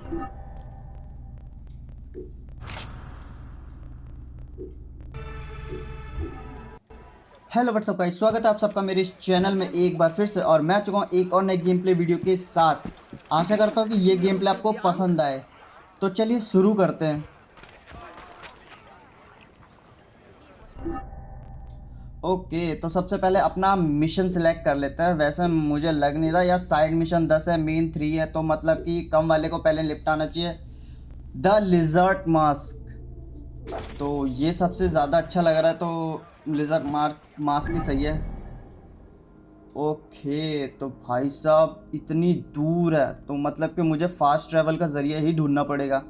Hello what's up guys, स्वागत है आप सबका मेरे इस चैनल में एक बार फिर से। और मैं आ चुका हूँ एक और नए गेम प्ले वीडियो के साथ। आशा करता हूँ कि ये गेम प्ले आपको पसंद आए। तो चलिए शुरू करते हैं। ओके, तो सबसे पहले अपना मिशन सिलेक्ट कर लेते हैं। वैसे मुझे लग नहीं रहा, या साइड मिशन 10 है, मेन 3 है, तो मतलब कि कम वाले को पहले निपटाना चाहिए। द लिजर्ट मास्क, तो ये सबसे ज़्यादा अच्छा लग रहा है, तो लिजर्ट मास्क ही सही है। ओके, तो भाई साहब इतनी दूर है, तो मतलब कि मुझे फास्ट ट्रैवल का ज़रिया ही ढूंढना पड़ेगा,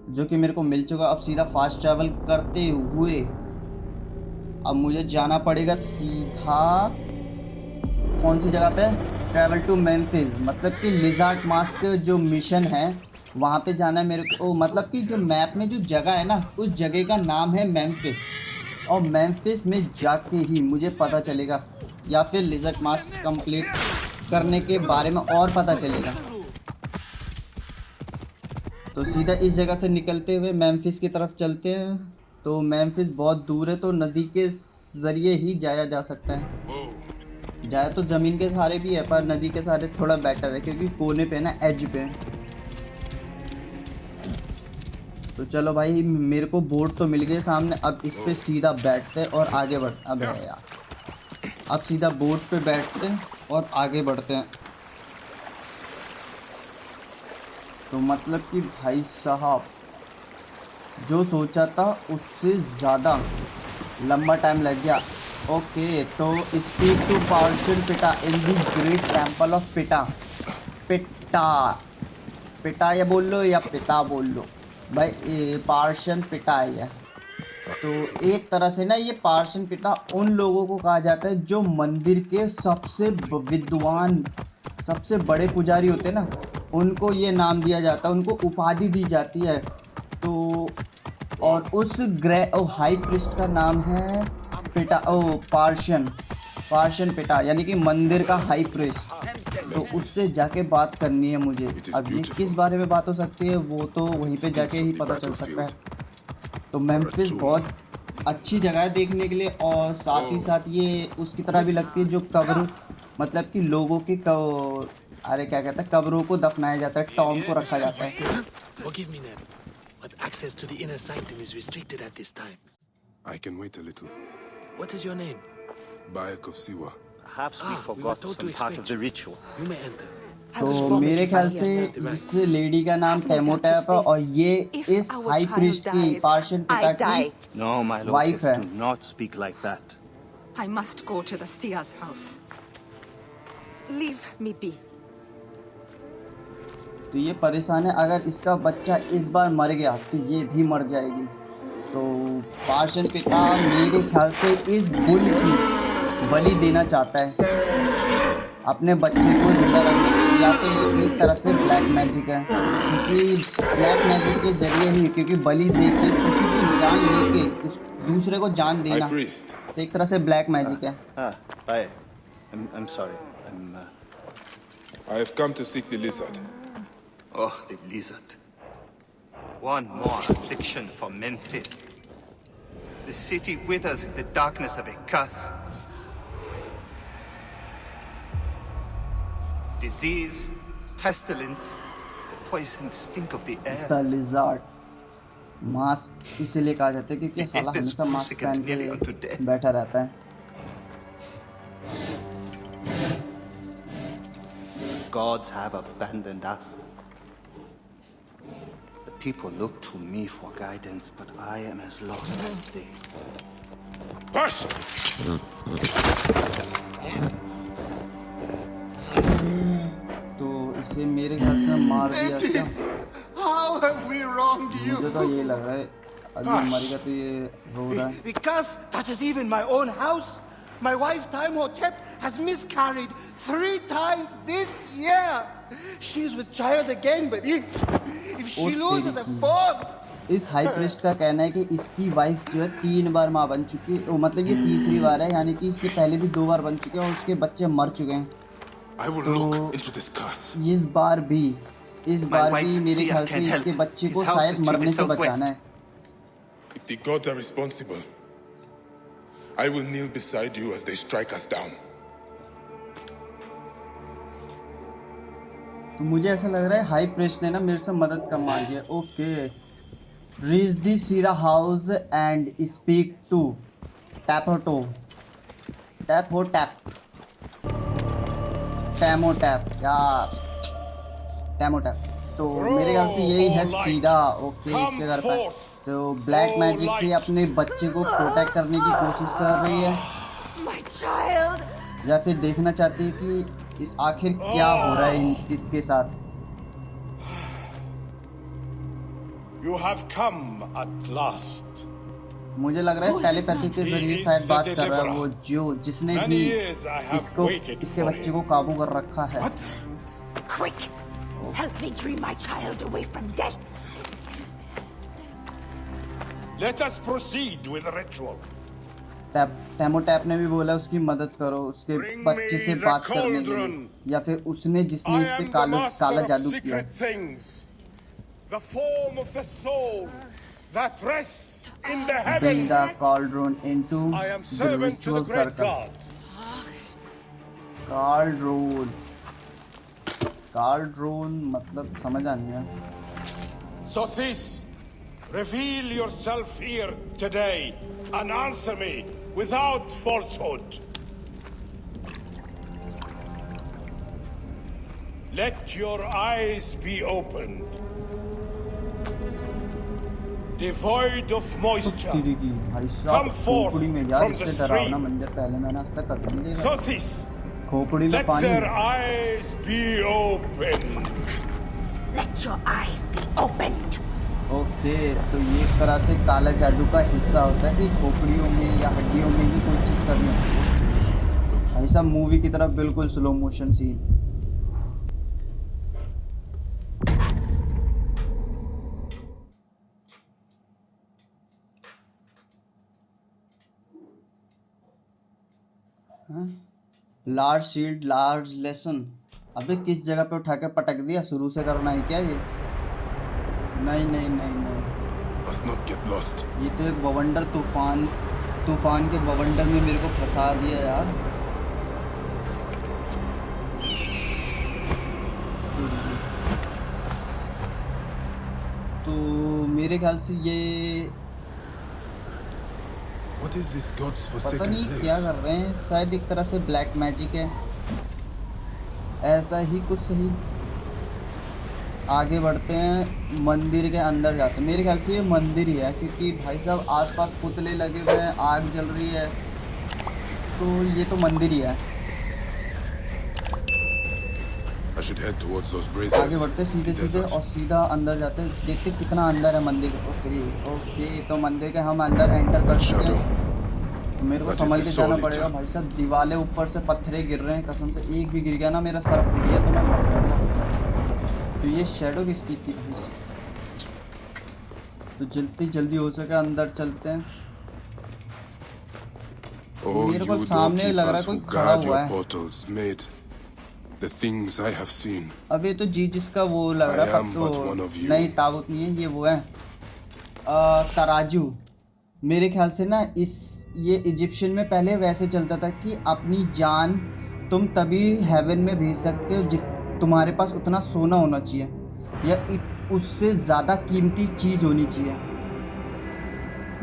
जो कि मेरे को मिल चुका। अब सीधा फास्ट ट्रैवल करते हुए अब मुझे जाना पड़ेगा सीधा कौन सी जगह पे, ट्रैवल टू मेम्फिस। मतलब कि लिजर्ट मास्क जो मिशन है वहाँ पे जाना है मेरे को। मतलब कि जो मैप में जो जगह है ना, उस जगह का नाम है मेम्फिस। और मेम्फिस में जाके ही मुझे पता चलेगा, या फिर लिजर्ट मास्क कंप्लीट करने के बारे में और पता चलेगा। तो सीधा इस जगह से निकलते हुए मेम्फिस की तरफ चलते हैं। तो मेम्फिस बहुत दूर है, तो नदी के ज़रिए ही जाया जा सकता है। जाया तो ज़मीन के सहारे भी है, पर नदी के सहारे थोड़ा बेटर है, क्योंकि कोने पे ना, एज पे। तो चलो भाई, मेरे को बोट तो मिल गई सामने। अब इस पे सीधा बैठते और आगे बढ़, अब है यार, अब सीधा बोट पे बैठते और आगे बढ़ते हैं। तो मतलब कि भाई साहब, जो सोचा था उससे ज़्यादा लंबा टाइम लग गया। ओके, तो स्पीक टू पार्शियन पिटा इन दी ग्रेट टेम्पल ऑफ पिटा। पिटा, पिटा या बोल लो या पिता बोल लो भाई, ये पार्शियन पिटा है। तो एक तरह से ना, ये पार्शियन पिता उन लोगों को कहा जाता है जो मंदिर के सबसे विद्वान, सबसे बड़े पुजारी होते हैं ना, उनको ये नाम दिया जाता है, उनको उपाधि दी जाती है। तो और उस हाई प्रिस्ट का नाम है पिटा, पार्शियन, पार्शियन पिटा, यानी कि मंदिर का हाई प्रिस्ट। तो उससे जाके बात करनी है मुझे। अब ये किस बारे में बात हो सकती है, वो तो वहीं पे जाके ही पता चल सकता है। तो मेम्फिस बहुत अच्छी जगह है देखने के लिए, और साथ ही साथ ये उसकी तरह भी लगती है जो कब्र, मतलब कि लोगों की अरे क्या कहते हैं, कब्रों को दफनाया जाता है, टॉम को रखा जाता है। Forgive me, Ned, but access to the inner sanctum is restricted at this time. I can wait a little. What is your name? Bayek of Siwa. Perhaps we we were forgot told to some part expect of the you. ritual. You may enter. तो मेरे ख्याल से इस lady का नाम टेमोटैप है, और ये इस हाई प्रिस्ट की, पार्शियन पिता की No, my वाइफ lord, है। do not speak like that. I must go to the seer's house. Leave me be. तो ये परेशान है, अगर इसका बच्चा इस बार मर गया तो ये भी मर जाएगी। तो पार्शियन पिता मेरे ख्याल से इस बुल की बलि देना चाहता है अपने बच्चे को जिंदा रखने के लिए। या तो ये एक तरह से ब्लैक मैजिक है, क्योंकि ब्लैक मैजिक के जरिए ही, क्योंकि बलि दे के किसी की जान लेके उस दूसरे को जान देना, High priest. तो एक तरह से ब्लैक मैजिक है। Bayek, I'm sorry. I have come to seek the lizard. Oh, the lizard. One more affliction for Memphis. The city withers in the darkness of a curse. Disease, pestilence, the poison stink of the air. The lizard mask इसीलिए कहा जाता है क्योंकि साला हमेशा mask पहन के बैठा रहता है। Gods have abandoned us. The people look to me for guidance, but I am as lost as they. Hush! तो इसे मेरे ख्याल से मार दिया क्या? How have we wronged you? मुझे तो ये लग रहा है अभी मरेगा, तो ये रो रहा है। Because touches even my own house. My wife Timehotep has miscarried 3 times this year. She's with child again, but if she loses a fourth. इस हाई प्रिस्ट का कहना है कि इसकी वाइफ जो है 3 बार माँ बन चुकी है, मतलब ये तीसरी बार है, यानी कि इससे पहले भी 2 बार बन चुके हैं और उसके बच्चे मर चुके हैं। I will look into this curse. इस बार भी इस My बार wife's भी मेरे Sia ख्याल से can help. इसके बच्चे को His house शायद is to मरने the से बचाना southwest. है। If the gods are responsible, I will kneel beside you as they strike us down. तो मुझे ऐसा लग रहा है हाई प्रेस्ट ने ना मेरे से मदद का मांगी है। ओके, रीच द सीरा हाउस एंड स्पीक टू टैपोटो टैपो टैप टैमो टैप यार टैमो टैप। तो मेरे ख्याल से यही है सीरा। ओके, इसके घर पर तो ब्लैक मैजिक से अपने बच्चे को प्रोटेक्ट करने की कोशिश कर रही है, My child! या फिर देखना चाहती है कि इस आखिर क्या हो रहा है इसके साथ। You have come at last. मुझे लग रहा है टेलीपैथी के जरिए शायद बात कर रहा है वो जो जिसने भी इसको इसके बच्चे को काबू कर रखा है। Quick! Help me dream my child away from death! Let us proceed with the ritual. टैमो टैप ने भी बोला उसकी मदद करो उसके बच्चे से बात करने के लिए, या फिर उसने जिसने I इस पे am the काला master of जादू किया। secret things. The form of the soul that rests in the Bring heavens. the cauldron into I am the servant to ritual the great circle. god. cauldron मतलब समझ आ नहीं है। Sothis, reveal yourself here today and answer me without falsehood. Let your eyes be opened. Devoid of moisture. तेरी की भाई साहब Come forth खोपड़ी में यार, from the इससे डरावना stream. मंजर पहले मैंने आज तक कभी नहीं देखा। Sothis, खोपड़ी में let पानी। their eyes be opened. Let your eyes be opened! Okay, तो ये एक तरह से काला जादू का हिस्सा होता है कि खोपड़ियों में या हड्डियों में ही कोई चीज़ करनी होती है। ऐसा मूवी की तरह बिल्कुल slow motion scene. Large shield large lesson. अबे किस जगह पे उठा के पटक दिया? शुरू से करना है क्या ये? नहीं नहीं नहीं नहीं, Must not get lost. ये तो एक बवंडर तूफान के बवंडर में मेरे को फंसा दिया यार। तो मेरे ख्याल से ये What is this god's पता forsaken नहीं place? क्या कर रहे हैं, शायद एक तरह से ब्लैक मैजिक है, ऐसा ही कुछ सही। आगे बढ़ते हैं, मंदिर के अंदर जाते हैं। मेरे ख्याल से ये मंदिर ही है, क्योंकि भाई साहब आसपास पुतले लगे हुए हैं, आग जल रही है, तो ये तो मंदिर ही है। I should head towards those आगे braziers. बढ़ते सीधे The सीधे desert. और सीधा अंदर जाते हैं, देखते कितना अंदर है मंदिर। ओके, तो मंदिर के हम अंदर एंटर कर चुके Shadow. हैं। मेरे को That is समझ the के जाना soul पड़ेगा eater. भाई साहब, दीवारें ऊपर से पत्थरे गिर रहे हैं, कसम से एक भी गिर गया ना मेरा सर फूट गया तो मैं मर जाऊंगा। तो ये शैडो किसकी थी भाई? तो जल्दी जल्दी हो सके अंदर चलते हैं। Oh, मेरे को you सामने लग रहा है doorkeepers कोई who खड़ा guard हुआ your है। portals made the things I have seen. अब ये तो जिसका वो लग रहा I है am but one of you. नहीं, ताबूत नहीं है ये, वो है तराजू। मेरे ख्याल से ना ये इजिप्शियन में पहले वैसे चलता था कि अपनी जान तुम तभी हेवन में भेज सकते हो तुम्हारे पास उतना सोना होना चाहिए या उससे ज़्यादा कीमती चीज़ होनी चाहिए,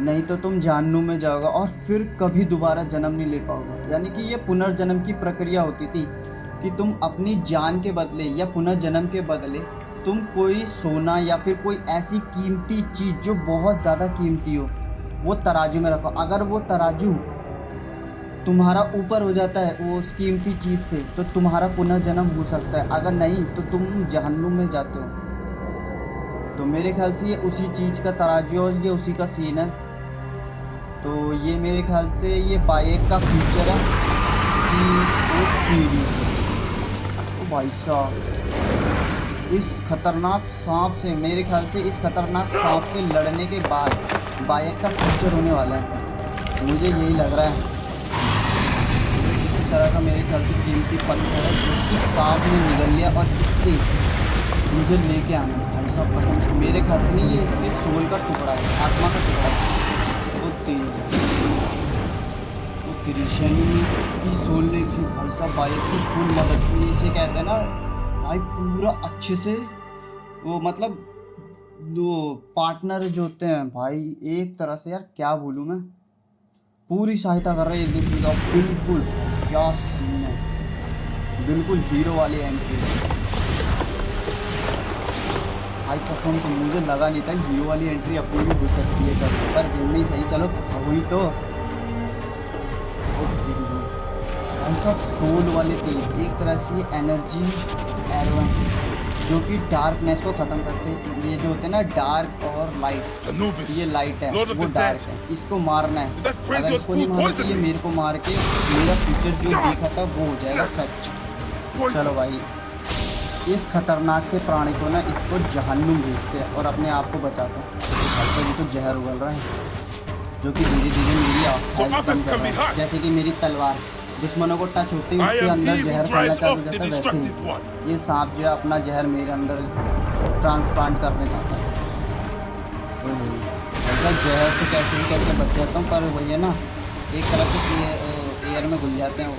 नहीं तो तुम जहन्नुम में जाओगे और फिर कभी दोबारा जन्म नहीं ले पाओगे। यानी कि ये पुनर्जन्म की प्रक्रिया होती थी कि तुम अपनी जान के बदले या पुनर्जन्म के बदले तुम कोई सोना या फिर कोई ऐसी कीमती चीज़ जो बहुत ज़्यादा कीमती हो वो तराजू में रखो। अगर वो तराजू तुम्हारा ऊपर हो जाता है वो उस कीमती चीज़ से, तो तुम्हारा पुनर्जन्म हो सकता है, अगर नहीं तो तुम जहन्नुम में जाते हो। तो मेरे ख्याल से ये उसी चीज़ का तराजू और ये उसी का सीन है। तो ये मेरे ख्याल से ये बाइक का फीचर है कि ओ भाई साहब, इस खतरनाक सांप से, मेरे ख्याल से इस खतरनाक सांप से लड़ने के बाद बाइक का फीचर होने वाला है, मुझे यही लग रहा है। इसी तरह का मेरे ख्याल से कीमती पत्थर है जो कि सांप ने निगल लिया और इससे मुझे लेके आना है भाई साहब कसम से। मेरे ख्याल से नहीं, ये इसके सोल का टुकड़ा है, आत्मा का टुकड़ा है। वो तेरी शैन्यू की सोल ने की भाई साहब बाइक की फुल मदद की। इसे कहते हैं ना भाई पूरा अच्छे से वो मतलब वो पार्टनर जो होते हैं भाई, एक तरह से यार क्या बोलूँ मैं, पूरी सहायता कर रहे हैं एक दूसरे का। बिल्कुल क्या सीन है, बिल्कुल हीरो वाली एंट्री भाई कसम से। मुझे लगा नहीं था हीरो वाली एंट्री अपनी भी हो सकती है कभी, पर गेम में ही सही। चलो हुई तो भाई साहब सोल वाले थे एक तरह से एनर्जी एरो हैं जो कि डार्कनेस को ख़त्म करते हैं। ये जो होते हैं ना डार्क और लाइट, ये लाइट है वो डार्क है, इसको मारना है। अगर इसको नहीं मारा तो ये मेरे को मार के मेरा फ्यूचर जो देखा था वो हो जाएगा सच। चलो भाई इस खतरनाक से प्राणी को ना इसको जहन्नुम भेजते हैं और अपने आप को बचाते हैं। ऐसे भी तो जहर उगल रहा है जो कि धीरे धीरे मेरी हेल्थ कम कर रहा है। जैसे कि मेरी तलवार दुश्मनों को टच होते ही उसके अंदर जहर फैलना चालू हो जाता है, वैसे ही ये सांप जो है अपना जहर मेरे अंदर ट्रांसप्लांट करने चाहता है। मतलब जहर से कैसे भी करके बच जाता हूँ, पर वही है ना एक तरह से एयर में घुल जाते हैं वो।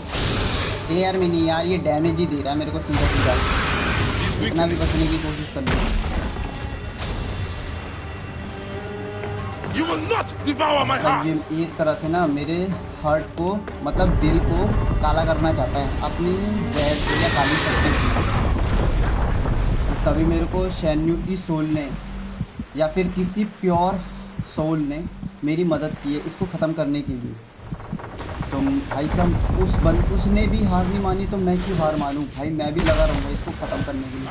एयर में नहीं यार, ये डैमेज ही दे रहा है मेरे को सीधा सीधा, इतना भी बचने की कोशिश कर ली। You will not devour my heart. ये एक तरह से ना मेरे हार्ट को मतलब दिल को काला करना चाहता है अपनी जहर से या काली शक्ति से। तभी मेरे को शैन्यू की सोल ने या फिर किसी प्योर सोल ने मेरी मदद की है इसको ख़त्म करने के लिए। तो भाई साहब उसने भी हार नहीं मानी तो मैं क्यों हार मानूँ भाई, मैं भी लगा रहूँगा इसको ख़त्म करने के लिए।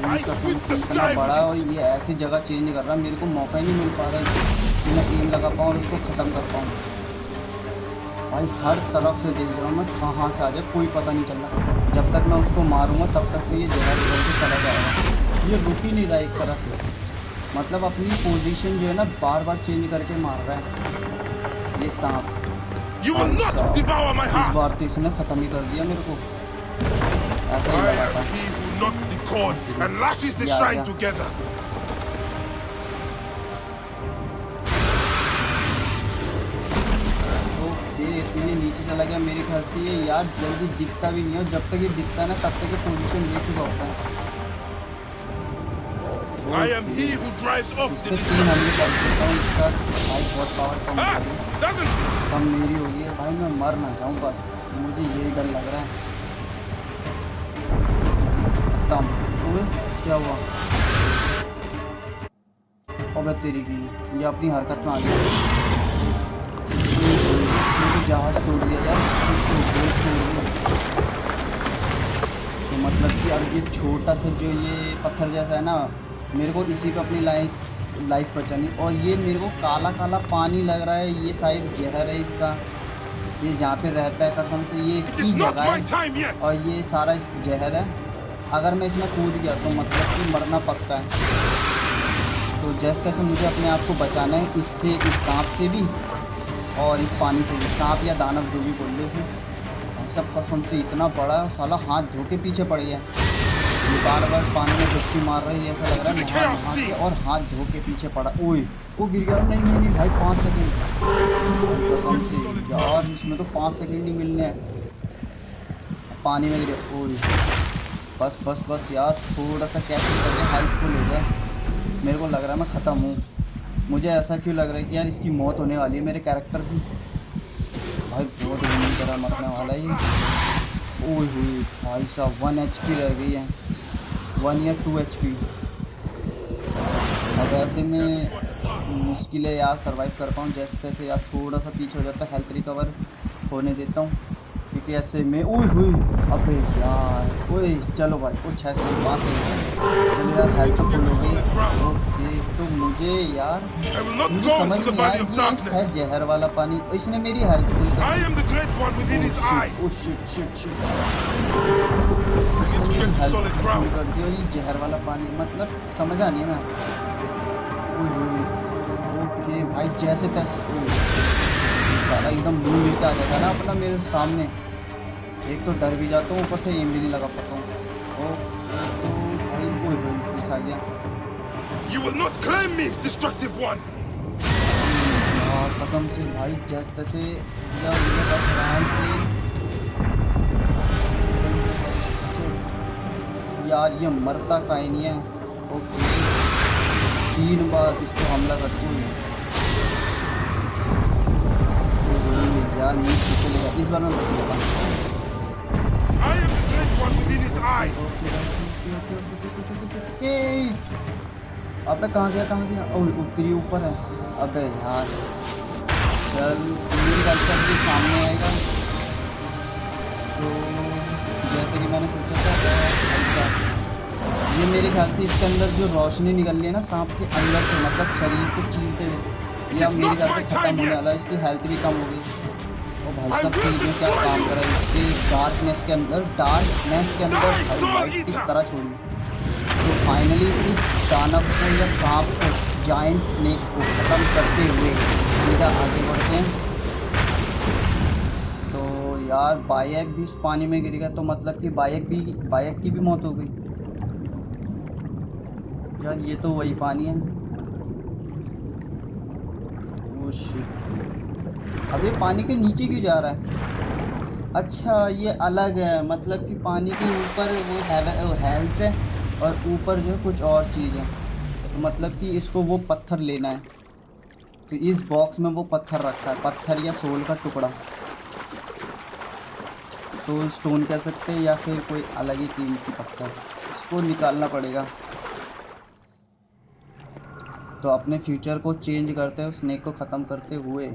भाई कसम से इतना बड़ा और ये ऐसी जगह चेंज नहीं कर रहा, मेरे को मौका ही नहीं मिल पा रहा कि मैं एम लगा पाऊँ और उसको ख़त्म कर पाऊँ। भाई हर तरफ से देख रहा हूँ मैं, कहाँ से आ जाए कोई पता नहीं चल रहा। जब तक मैं उसको मारूँगा तब तक तो ये जगह बदल के चला जाएगा। ये रुक ही नहीं रहा एक तरह से, मतलब अपनी पोजीशन जो है ना बार बार चेंज करके मार रहा है ये सांप। You will not devour my इस heart. बार तो इसने ख़त्म ही कर दिया मेरे को, ऐसा ही I लगा am था। he who knots the cord and lashes the Yeah, shrine yeah. together. Okay तो ये नीचे चला गया मेरे ख्याल से। ये यार जल्दी दिखता भी नहीं है, जब तक ये दिखता है ना तब तक ये पोजीशन ले चुका होता है। I am he who drives off इस the पे 3 हमले कर देता हूँ, इसका भाई बहुत पावर कम हो heart. गई, Doesn't कम मेरी हो गई है भाई। मैं मर ना जाऊँ बस, मुझे यही डर लग रहा है। कम ओए क्या हुआ, अबे तेरी की ये अपनी हरकत में आ गया। इसने तो जहाज तोड़ दिया यार, तोड़ दिया। तो मतलब कि अब ये छोटा सा जो ये पत्थर जैसा है ना, मेरे को इसी पे अपनी लाइफ बचानी। और ये मेरे को काला काला पानी लग रहा है, ये शायद जहर है इसका, ये जहाँ पे रहता है कसम से ये it इसकी is not जगह my है time yet. और ये सारा इस जहर है। अगर मैं इसमें कूद गया तो मतलब कि मरना पक्का है। तो जैसे तैसे मुझे अपने आप को बचाना है इससे, इस सांप से भी और इस पानी से भी। सांप या दानव जो भी बोल लो इसे, सब कसम से इतना बड़ा है साला हाथ धो के पीछे पड़ गया। ये बार बार पानी में डुबकी मार रही है, ऐसा लग रहा है नहा नहा के, और हाथ धो के पीछे पड़ा। ओए वो गिर गया। नहीं नहीं नहीं भाई 5 सेकंड कसम से यार, इसमें तो 5 सेकंड ही मिलने हैं। पानी में गिरे। ओए बस बस बस यार, थोड़ा सा कैसे करके हेल्पफुल हो जाए। मेरे को लग रहा है मैं ख़त्म हूँ। मुझे ऐसा क्यों लग रहा है कि यार इसकी मौत होने वाली है, मेरे कैरेक्टर की। भाई बहुत बुरी तरह मरने वाला है ये। ओए हुई भाई साहब 1 HP रह गई है, 1 या 2 HP। अब ऐसे में मुश्किल है यार सर्वाइव कर पाऊँ। जैसे तैसे यार थोड़ा सा पीछे हो जाता है, हेल्थ रिकवर होने देता हूँ क्योंकि ऐसे में। ओए हुई अबे यार, ओए चलो भाई वो 6 से 5 से चलो यार, हेल्थ तो फुल हो गई। ओके तो मुझे यार I will not मुझे go समझ into the नहीं आया, valley of ये है darkness. जहर वाला पानी, इसने मेरी हेल्थ फुल कर I am the great one within his eye. Oh shit shit shit, Get to health solid full ground. कर दी। और ये जहर वाला पानी मतलब समझा नहीं मैं। ओए होए ओके भाई जैसे तैसे। ओए सारा एकदम मुंह लेके आ जाता है ना अपना मेरे सामने, एक तो डर भी जाता हूँ ऊपर से एम भी नहीं लगा पाता हूँ। ओ तो भाई आ गया। You will not claim me, destructive one! और कसम से भाई जैसे तैसे या उनके पास आराम से। यार ये मरता काहे नहीं है। ओके 3 बार इस पर हमला करते हुए। यार मैं पीछे ले गया, इस बार मैं बच गया। I am the great one within his eye! अबे कहाँ गया? ओह उत्तरी ऊपर है। अबे यार चल मेरी गलती के सामने आएगा तो जैसे कि मैंने सोचा था ऐसा। ये मेरे ख्याल से इसके अंदर जो रोशनी निकल रही है ना सांप के अंदर से, मतलब शरीर को चीरते हुए, या मेरे ख्याल से खत्म होने वाला है। इसकी हेल्थ भी कम हो गई। और भाई साहब चीज में क्या काम करा है इसके डार्कनेस के अंदर भाई लाइट किस तरह छोड़ी। तो फाइनली इस दानव को या सांप को, जायंट स्नेक को ख़त्म करते हुए सीधा आगे बढ़ते हैं। तो यार बायक भी उस पानी में गिर गया, तो मतलब कि बायक की भी मौत हो गई। यार ये तो वही पानी है। ओह शिट, अब ये पानी के नीचे क्यों जा रहा है? अच्छा ये अलग है, मतलब कि पानी के ऊपर वो हेल्स है और ऊपर जो है कुछ और चीज़ है। तो मतलब कि इसको वो पत्थर लेना है। तो इस बॉक्स में वो पत्थर रखा है, पत्थर या सोल का टुकड़ा, सोल स्टोन कह सकते हैं, या फिर कोई अलग ही कीमती पत्थर। इसको निकालना पड़ेगा। तो अपने फ्यूचर को चेंज करते हुए, स्नेक को ख़त्म करते हुए,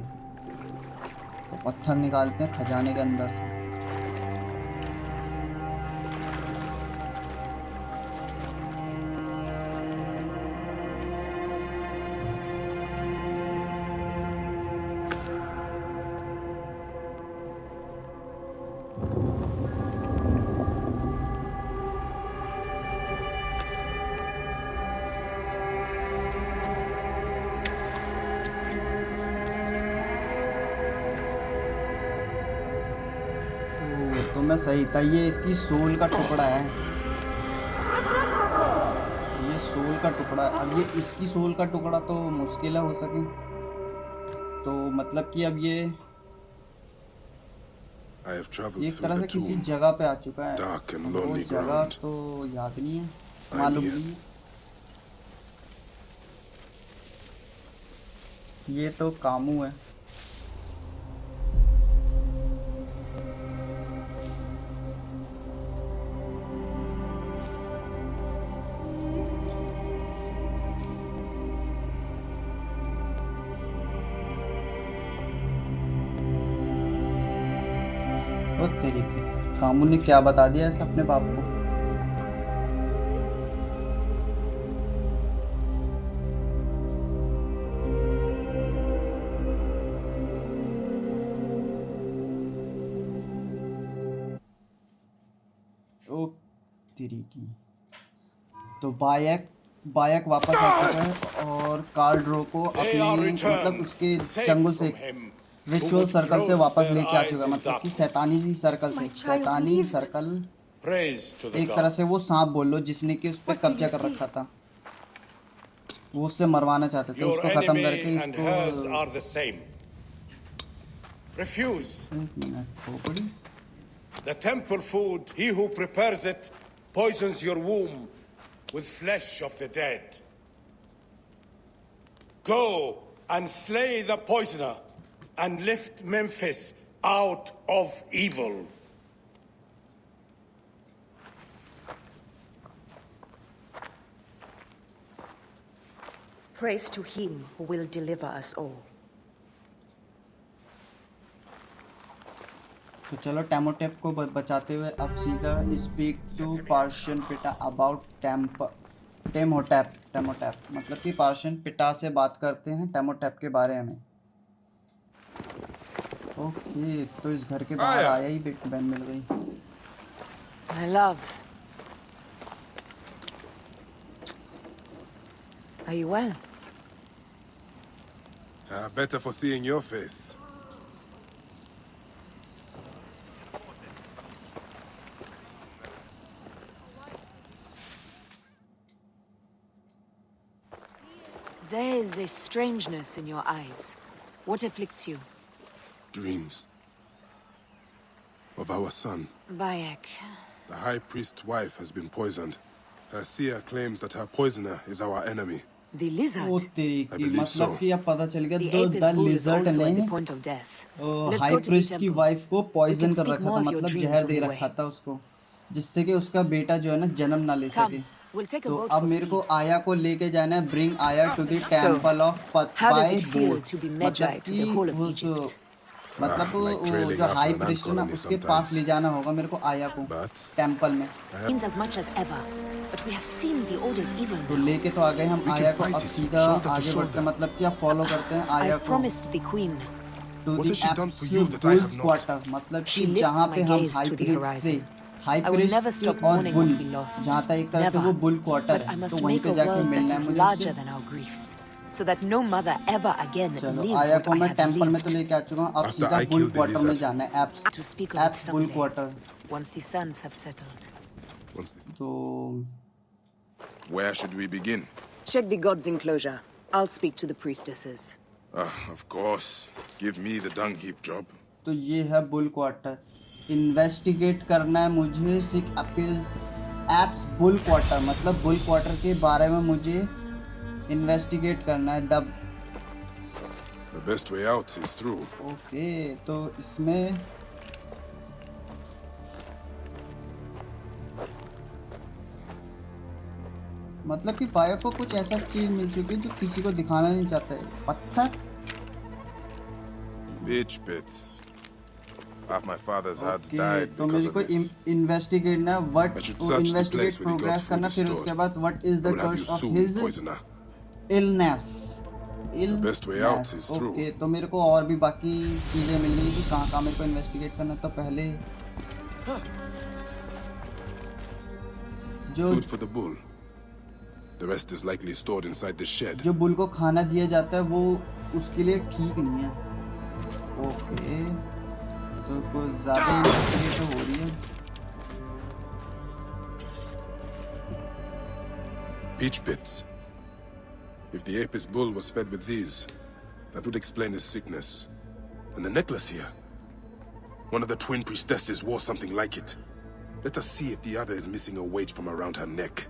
तो पत्थर निकालते हैं खजाने के अंदर से। तो मैं सही था, ये इसकी सोल का टुकड़ा है। ये सोल का टुकड़ा है। अब ये इसकी सोल का टुकड़ा तो मुश्किल है हो सके। तो मतलब कि अब ये I have traveled एक through तरह से the किसी tomb. जगह पे आ चुका है। Dark and वो lonely जगह ground. तो याद नहीं है, I'm मालूम here. नहीं है। ये तो कामू है। और तेरी कामू ने क्या बता दिया ऐसा अपने बाप को? ओ तेरी की। तो बायक वापस आ चुका है और कार्ल ड्रो को अपने मतलब उसके चंगुल से रिचुअल सर्कल से वापस लेके आ चुका है। मतलब कि शैतानी सर्कल से, शैतानी सर्कल एक तरह से वो सांप बोल लो जिसने कि उस पर कब्जा कर रखा था। वो उससे मरवाना चाहते थे, उसको खत्म करके इसको। एक मिनट खोपड़ी। The temple food, he who prepares it, poisons your womb with flesh of the dead. Go and slay the poisoner and lift Memphis out of evil. Praise to him who will deliver us all. तो चलो टेमोटेप को बचाते हुए अब सीधा speak to Persian पिटा about टेमोटेप मतलब कि पार्शियन पिटा से बात करते हैं टेमोटेप के बारे में। ओके तो इस घर के बाहर आया ही बिट बैन मिल गई। My love. Are you well? Better for seeing your face. There is a strangeness in your eyes. What afflicts you? Dreams of our son. Bayek. The High Priest's wife has been poisoned. Her seer claims that her poisoner is our enemy. The lizard. ओ तेरी I की believe मतलब so. कि अब पता चल गया The दो apis the bull is lizard also ने at the point of death. Let's high go to the priest की temple. वाइफ को We पॉइजन can कर speak रखा more था of your मतलब dreams जहर on दे the रखा way. था उसको जिससे कि उसका बेटा जो है ना जन्म ना ले Come, सके we'll take a तो boat अब for मेरे को speed. आया को लेके जाना है ब्रिंग आया to the temple of how does पतपाई it feel boat to be मतलब Magi to कि the whole of उस Egypt? मतलब like वो trailing जो after high an ant priest है ना colony उसके sometimes. पास ले जाना होगा मेरे को आया को But टेंपल में Means as much as ever, but we have seen the orders even तो now. लेके तो आ गए हम We can आया को fight अब it, सीधा shoulder to आगे बढ़ते shoulder. हैं मतलब क्या फॉलो करते हैं आया I've को promised the queen. To What the has she done for you absolute that I have bulls not? Quarter मतलब She कि lifts जहाँ my पे हम gaze high to the priest से horizon. High I will never stop priest और mourning bull what we lost. जहाँ तक एक तरह से Never. वो बुल क्वार्टर But I है must तो वहीं make पे a जाके world मिलना that है is मुझे larger उससे than our griefs, so that no mother ever again चलो lives आया what को I मैं have टेंपल में तो lived. लेके आ चुका हूँ अब After सीधा I bull killed the quarter में lizard. जाना है To speak of it apps bull someday, quarter once the suns have settled. once this... तो Where should we begin? Check the god's enclosure. I'll speak to the priestesses. Of course. Give me the dung heap job. तो ये है bull quarter investigate करना है मुझे सिक apps bull quarter मतलब bull quarter के बारे में मुझे इन्वेस्टिगेट करना है the The best way out is through. Okay तो इसमें मतलब कि पाया को कुछ ऐसा चीज मिल चुकी है जो किसी को दिखाना नहीं चाहता है पत्थर Bitch bits. Half my father's hearts okay died तो because मेरे of को this. इन्वेस्टिगेट ना what I should search the place investigate where the progress god's करना food is फिर stored. उसके बाद what is I the will have you curse of soon, his poisoner. Illness best way out is through. Okay तो मेरे को और भी बाकी चीजें मिल रही कि कहाँ मेरे को इन्वेस्टिगेट करना तो पहले जो Food for the bull. The rest is likely stored inside the shed. जो बुल को खाना दिया जाता है वो उसके लिए ठीक नहीं है ओके तो कुछ ज़्यादा इन्वेस्टिगेट हो रही है Peach bits. If the Apis bull was fed with these, that would explain his sickness. And the necklace here. One of the twin priestesses wore something like it. Let us see if the other is missing a weight from around her neck.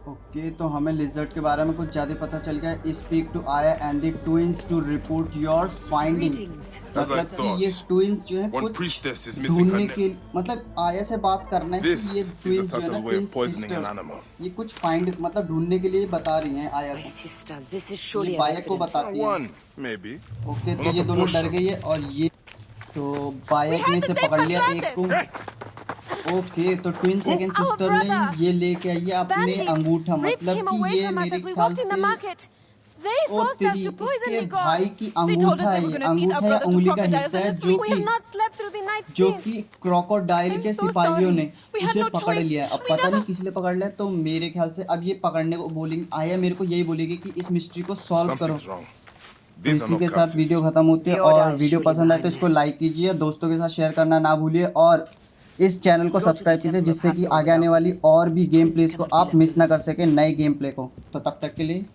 Okay तो हमें lizard के बारे में कुछ ज़्यादा पता चल गया स्पीक टू आया and the twins to report your finding Greetings. As I मतलब कि ये thought, ट्विंस जो है one कुछ priestess is missing her ढूंढने neck. के मतलब आया से बात करना है This कि ये is a ट्विंस जो है ना subtle way twin of poisoning an sister animal. ये कुछ फाइंड मतलब ढूंढने के लिए बता रही हैं आया My को sisters, this is surely ये an बाया को accident. बताती हैं One, maybe. ओके तो Not ये a दोनों डर portion. गई है और ये तो बायक ने से पकड़ लिया एक को ओके तो ट्विन सेकंड Our सिस्टर ने brother. ये लेके आई है अपने Bandits अंगूठा ripped मतलब him कि away ये from us मेरे as we ख्याल walked in the से market. They O forced us तेरी to poison इसके the god. भाई की They told अंगूठा us है they were ये going to feed our अंगूठा या brother to उंगली का crocodiles हिस्सा and है this जो week we have कि not slept through the night जो since. कि क्रोकोडाइल I'm के so सिपाहियों sorry. ने We had उसे no पकड़ choice. लिया है अब We पता never- नहीं किस लिए पकड़ लिया तो मेरे ख्याल से अब ये पकड़ने को बोलेंगे आया मेरे को यही बोलेगी कि इस मिस्ट्री को सॉल्व करो Something's wrong. तो These are इसी not के साथ curses. वीडियो खत्म होती है The order और is वीडियो surely पसंद आए तो behind इसको this. लाइक कीजिए दोस्तों के साथ शेयर करना ना भूलिए और इस चैनल को Go to the सब्सक्राइब कीजिए temple of जिससे कि Hathor आगे आने without वाली और भी गेम प्लेस को cannot be आप left मिस ना alone. कर सके नए गेम प्ले को तो तब तक के लिए